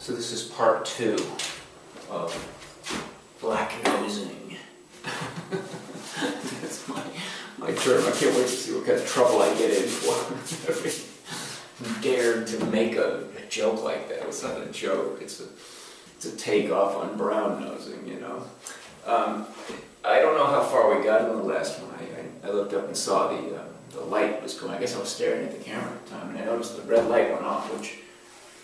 So this is part 2 of black nosing. That's my term. I can't wait to see what kind of trouble I get in for every dared to make a joke like that. It's not a joke. It's a takeoff on brown nosing, you know. I don't know how far we got in the last one. I looked up and saw the light was going. I guess I was staring at the camera at the time, and I noticed the red light went off, which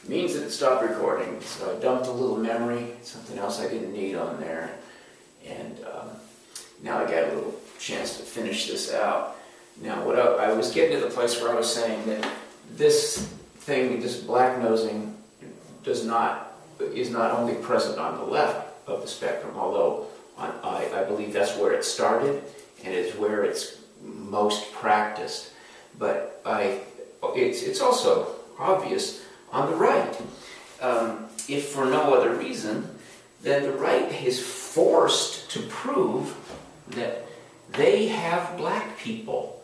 means that it stopped recording. So I dumped a little memory, something else I didn't need on there, and now I got a little chance to finish this out. Now, what I was getting to the place where I was saying that this thing, this black nosing, is not only present on the left of the spectrum, although I believe that's where it started and it's where it's most practiced. But it's also obvious on the right. If for no other reason, then the right is forced to prove that they have black people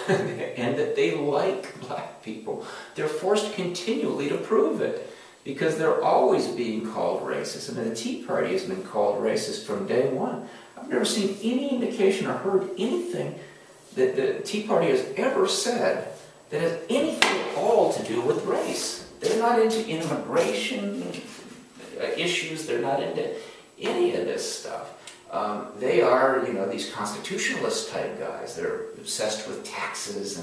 and that they like black people. They're forced continually to prove it because they're always being called racist. I mean, the Tea Party has been called racist from day one. I've never seen any indication or heard anything that the Tea Party has ever said that has anything at all to do with race. They're not into immigration issues. They're not into any of this stuff. They are, these constitutionalist type guys. They're obsessed with taxes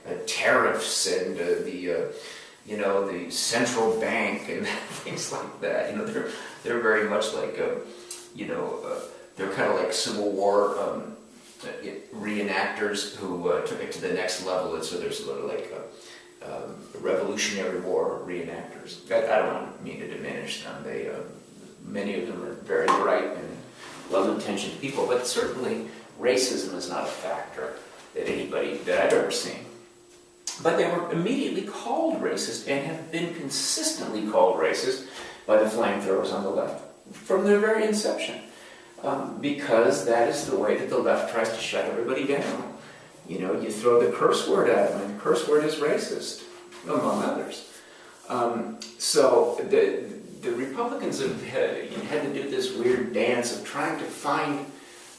and tariffs and the central bank and things like that. They're very much like, they're kind of like Civil War reenactors who took it to the next level. And so there's sort of like Revolutionary War reenactors. I don't mean to diminish them. Many of them are very bright and well-intentioned people, but certainly racism is not a factor that I've ever seen. But they were immediately called racist and have been consistently called racist by the flamethrowers on the left from their very inception, because that is the way that the left tries to shut everybody down. You throw the curse word at them, and the curse word is racist, among others. So the Republicans have had to do this weird dance of trying to find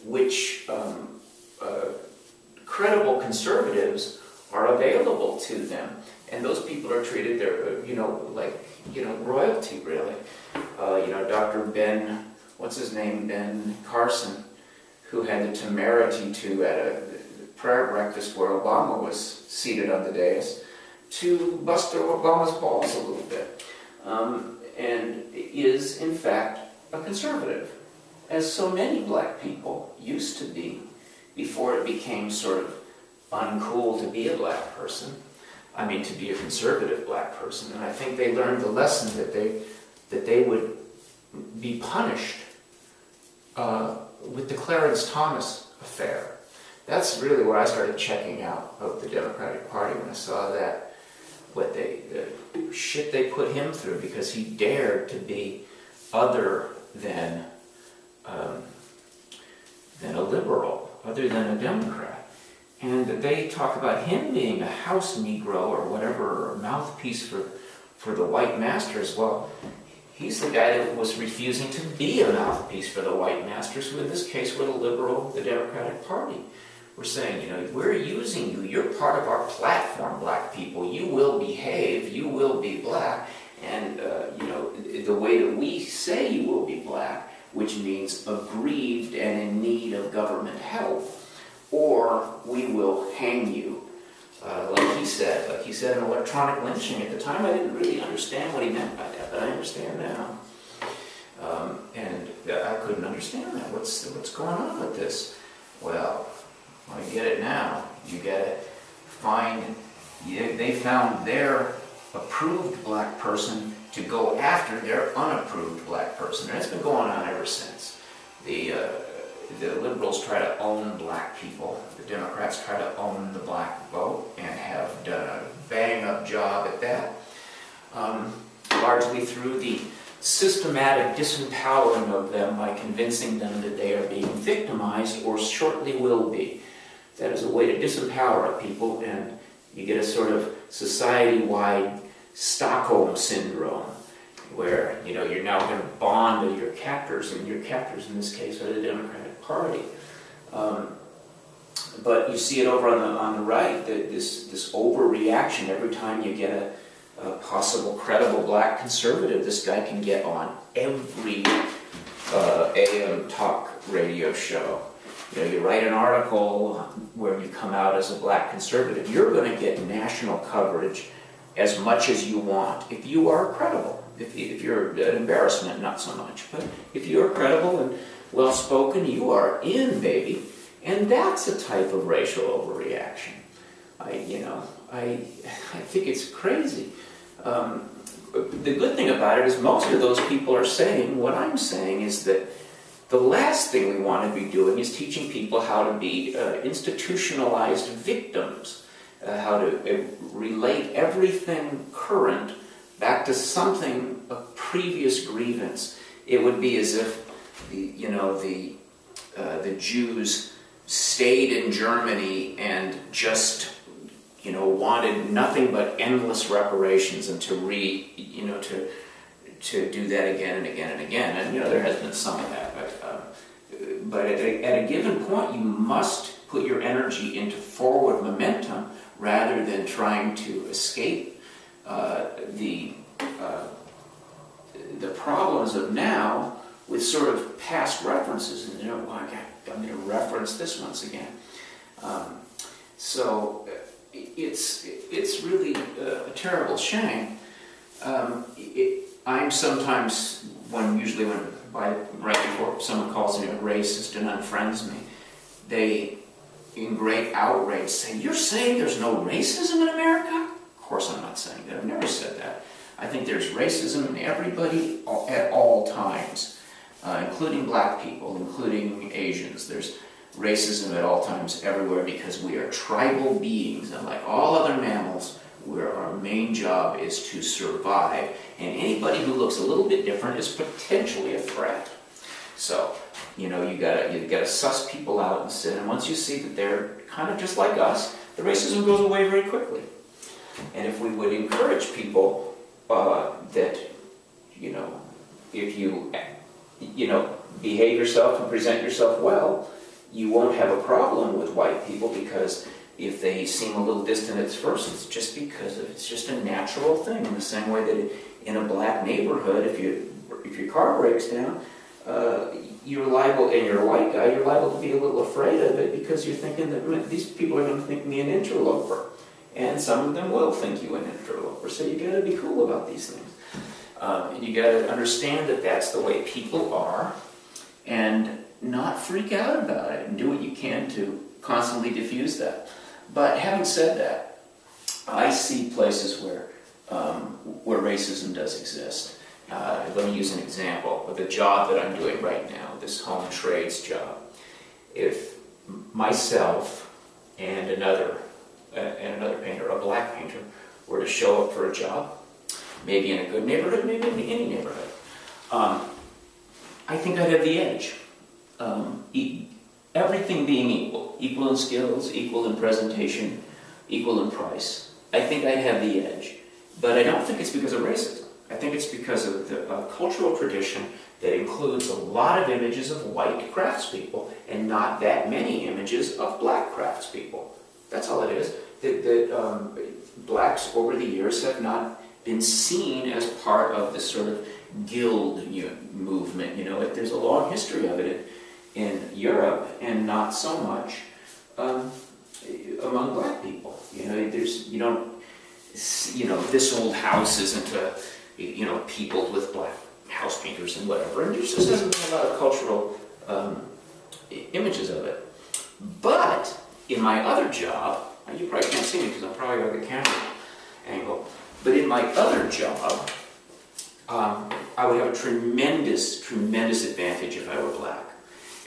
which credible conservatives are available to them, and those people are treated like royalty, really. Dr. Ben, Ben Carson, who had the temerity to, at a prayer breakfast where Obama was seated on the dais, to bust Obama's balls a little bit, and is in fact a conservative, as so many black people used to be before it became sort of uncool to be a black person. To be a conservative black person. And I think they learned the lesson that they would be punished with the Clarence Thomas affair. That's really what I started checking out of the Democratic Party when I saw that, the shit they put him through because he dared to be other than a liberal, other than a Democrat. And they talk about him being a house Negro or whatever, or a mouthpiece for the white masters. Well, he's the guy that was refusing to be a mouthpiece for the white masters, who in this case were the Democratic Party. We're saying, we're using you. You're part of our platform, black people. You will behave. You will be black. And, the way that we say you will be black, which means aggrieved and in need of government help, or we will hang you, like he said an electronic lynching. At the time, I didn't really understand what he meant by that, but I understand now. And I couldn't understand that. What's going on with this? Well, I get it now. You gotta they found their approved black person to go after their unapproved black person. And it's been going on ever since. The liberals try to own black people. The Democrats try to own the black vote and have done a bang-up job at that, largely through the systematic disempowering of them by convincing them that they are being victimized or shortly will be. That is a way to disempower people, and you get a sort of society-wide Stockholm syndrome. where, you know, you're now going to bond with your captors, and your captors in this case are the Democratic Party. But you see it over on the right, this overreaction every time you get a possible credible black conservative. This guy can get on every AM talk radio show. You know, you write an article where you come out as a black conservative, you're going to get national coverage as much as you want if you are credible. If you're an embarrassment, not so much. But if you're credible and well-spoken, you are in, baby. And that's a type of racial overreaction. I think it's crazy. The good thing about it is most of those people are saying, what I'm saying is that the last thing we want to be doing is teaching people how to be institutionalized victims, how to relate everything current back to something of previous grievance. It would be as if the Jews stayed in Germany and just wanted nothing but endless reparations, and to do that again and again and again. And there has been some of that, but at a given point, you must put your energy into forward momentum rather than trying to escape the problems of now with sort of past references. And I'm going to reference this once again. So it's really a terrible shame. I'm sometimes, right before someone calls me a racist and unfriends me, they, in great outrage, say, "You're saying there's no racism in America?" Of course I'm not saying that. I've never said that. I think there's racism in everybody at all times, including black people, including Asians. There's racism at all times everywhere because we are tribal beings, and like all other mammals, where our main job is to survive, and anybody who looks a little bit different is potentially a threat. So, you gotta suss people out and once you see that they're kind of just like us, the racism goes away very quickly. And if we would encourage people that, if you behave yourself and present yourself well, you won't have a problem with white people, because if they seem a little distant at first, it's just because it's just a natural thing. In the same way that in a black neighborhood, if your car breaks down, you're liable, and you're a white guy, you're liable to be a little afraid of it, because you're thinking that these people are going to think me an interloper, and some of them will think you an interloper. So you got to be cool about these things, and you got to understand that that's the way people are, and not freak out about it, and do what you can to constantly diffuse that. But having said that, I see places where racism does exist. Let me use an example of the job that I'm doing right now, this home trades job. If myself and another painter, a black painter, were to show up for a job, maybe in a good neighborhood, maybe in any neighborhood, I think I'd have the edge. Everything being equal in skills, equal in presentation, equal in price, I think I'd have the edge. But I don't think it's because of racism. I think it's because of the cultural tradition that includes a lot of images of white craftspeople and not that many images of black craftspeople. That's all it is. That blacks over the years have not been seen as part of this sort of guild movement. There's a long history of it in Europe, and not so much among black people. This old house isn't peopled with black house painters and whatever, and there just hasn't been a lot of cultural images of it. But in my other job, you probably can't see me because I'm probably on the camera angle, but in my other job, I would have a tremendous advantage if I were black.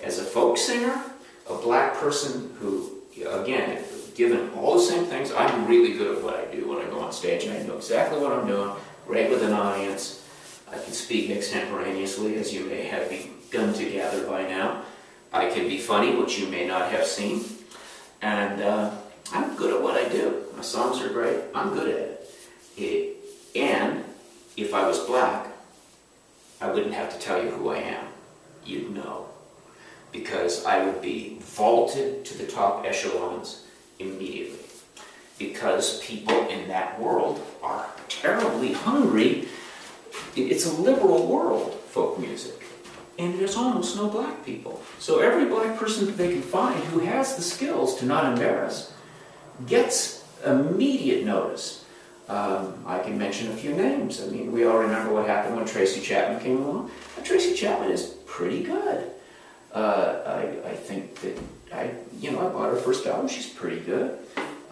As a folk singer, a black person who, again, given all the same things, I'm really good at what I do when I go on stage, and I know exactly what I'm doing, great with an audience. I can speak extemporaneously, as you may have begun to gather by now. I can be funny, which you may not have seen. And I'm good at what I do. My songs are great. I'm good at it. And if I was black, I wouldn't have to tell you who I am. You'd know. Because I would be vaulted to the top echelons immediately. Because people in that world are terribly hungry. It's a liberal world, folk music. And there's almost no black people. So every black person that they can find who has the skills to not embarrass gets immediate notice. I can mention a few names. I mean, we all remember what happened when Tracy Chapman came along. And Tracy Chapman is pretty good. I think that I bought her first album. She's pretty good.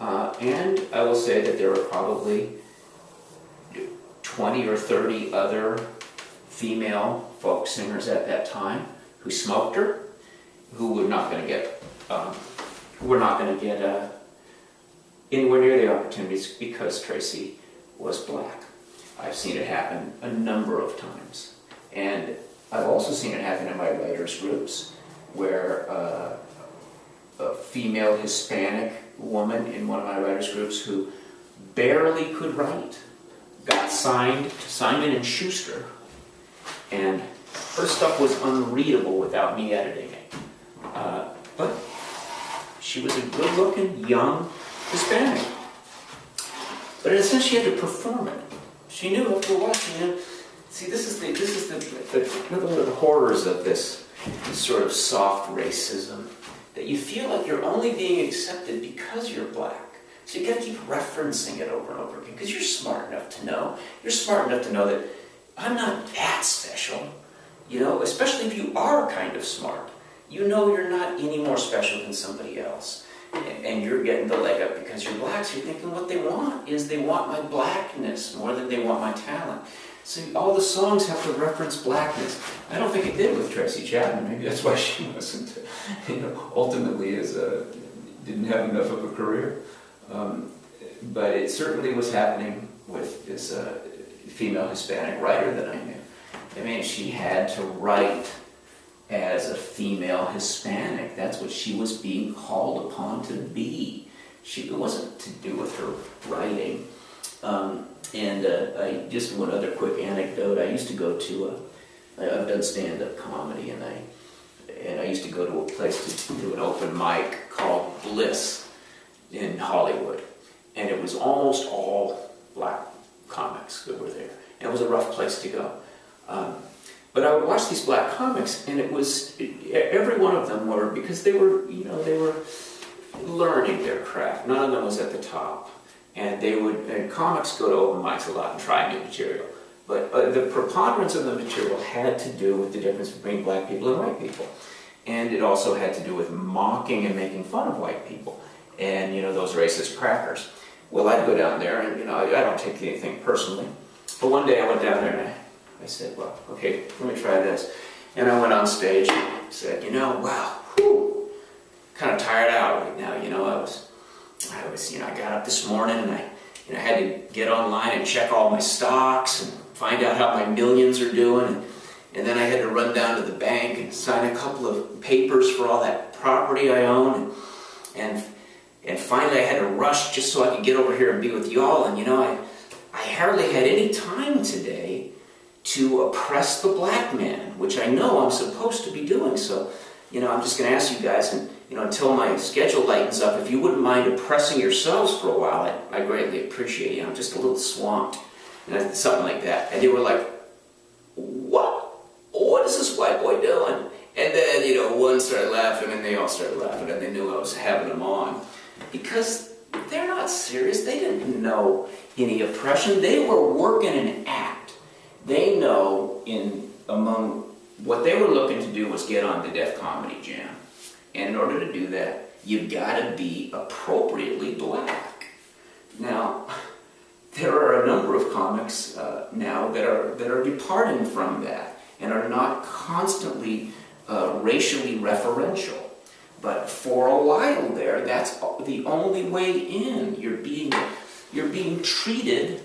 And I will say that there were probably 20 or 30 other female folk singers at that time who smoked her, who were not going to get anywhere near the opportunities because Tracy was black. I've seen it happen a number of times. And I've also seen it happen in my writers' groups where a female Hispanic woman in one of my writers' groups who barely could write got signed to Simon & Schuster, and her stuff was unreadable without me editing it. But she was a good-looking, young Hispanic. But in a sense, she had to perform it. She knew after watching it. See, this is another one of the horrors of this sort of soft racism, that you feel like you're only being accepted because you're black. So you got to keep referencing it over and over again, because you're smart enough to know. You're smart enough to know that I'm not that special, especially if you are kind of smart. You know you're not any more special than somebody else. And you're getting the leg up because you're black, so you're thinking what they want is they want my blackness more than they want my talent. So all the songs have to reference blackness. I don't think it did with Tracy Chapman. Maybe that's why she wasn't, ultimately didn't have enough of a career. But it certainly was happening with this female Hispanic writer that I knew. I mean, she had to write as a female Hispanic. That's what she was being called upon to be. It wasn't to do with her writing. Just one other quick anecdote. I used to go to I've done stand-up comedy, and I used to go to a place to do an open mic called Bliss in Hollywood. And it was almost all black comics that were there. And it was a rough place to go. But I would watch these black comics, and every one of them were, because they were learning their craft. None of them was at the top. And comics go to open mics a lot and try new material. But the preponderance of the material had to do with the difference between black people and white people. And it also had to do with mocking and making fun of white people. And, those racist crackers. Well, I'd go down there, and, I don't take anything personally. But one day I went down there, and I said, well, okay, let me try this. And I went on stage and said, wow, kind of tired out right now. I got up this morning, and I had to get online and check all my stocks and find out how my millions are doing. And then I had to run down to the bank and sign a couple of papers for all that property I own. And finally I had to rush just so I could get over here and be with y'all. And I hardly had any time today to oppress the black man, which I know I'm supposed to be doing. So, I'm just going to ask you guys, and until my schedule lightens up, if you wouldn't mind oppressing yourselves for a while, I greatly appreciate it. I'm just a little swamped, and something like that. And they were like, what is this white boy doing? And then, one started laughing, and they all started laughing, and they knew I was having them on. Because they're not serious. They didn't know any oppression. They were working an act. They know among what they were looking to do was get on the Def Comedy Jam. And in order to do that, you've got to be appropriately black. Now, there are a number of comics now that are departing from that and are not constantly racially referential. But for a while there, that's the only way in. You're being treated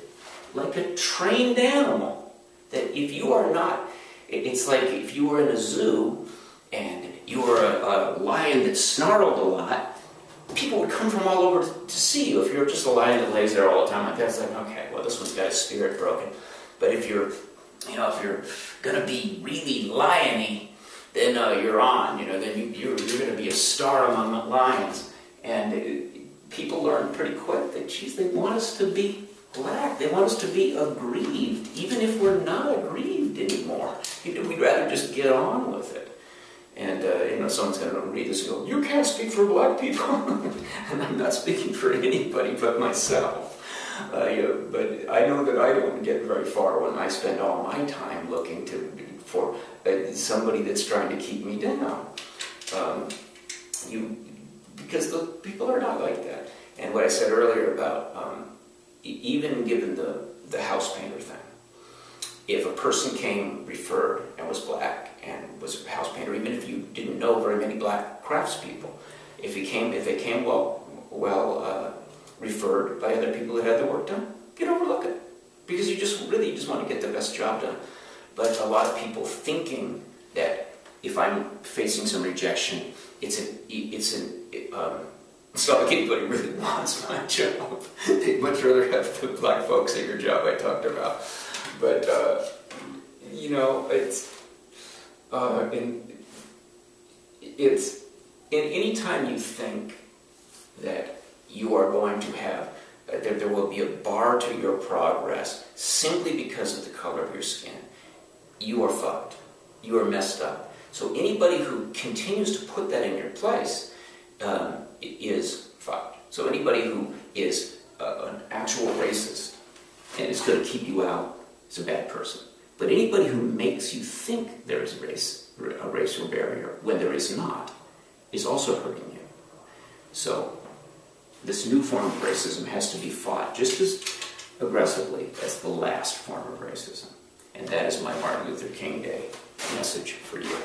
like a trained animal. That if you are not, it's like if you were in a zoo and you were a lion that snarled a lot, people would come from all over to see you. If you're just a lion that lays there all the time like that, it's like, okay, well, this one's got his spirit broken. But if you're if you're going to be really lion-y, then you're on, then you're going to be a star among the lions. And people learn pretty quick that, geez, they want us to be black. They want us to be aggrieved, even if we're not aggrieved anymore. We'd rather just get on with it. And, someone's going to read this and go, you can't speak for black people. And I'm not speaking for anybody but myself. But I know that I don't get very far when I spend all my time looking for somebody that's trying to keep me down. Because the people are not like that. And what I said earlier about even given the house painter thing, if a person came referred and was black and was a house painter, even if you didn't know very many black craftspeople, if they came well referred by other people that had the work done, you'd overlook it because you just want to get the best job done. But a lot of people thinking that if I'm facing some rejection, it's not like anybody really wants my job. They'd much rather have the black folks at your job I talked about. But it's any time you think that you are going to have there will be a bar to your progress simply because of the color of your skin, you are fucked. You are messed up. So anybody who continues to put that in your place is fucked. So anybody who is an actual racist and is going to keep you out is a bad person. But anybody who makes you think there is a racial barrier when there is not is also hurting you. So this new form of racism has to be fought just as aggressively as the last form of racism. And that is my Martin Luther King Day message for you.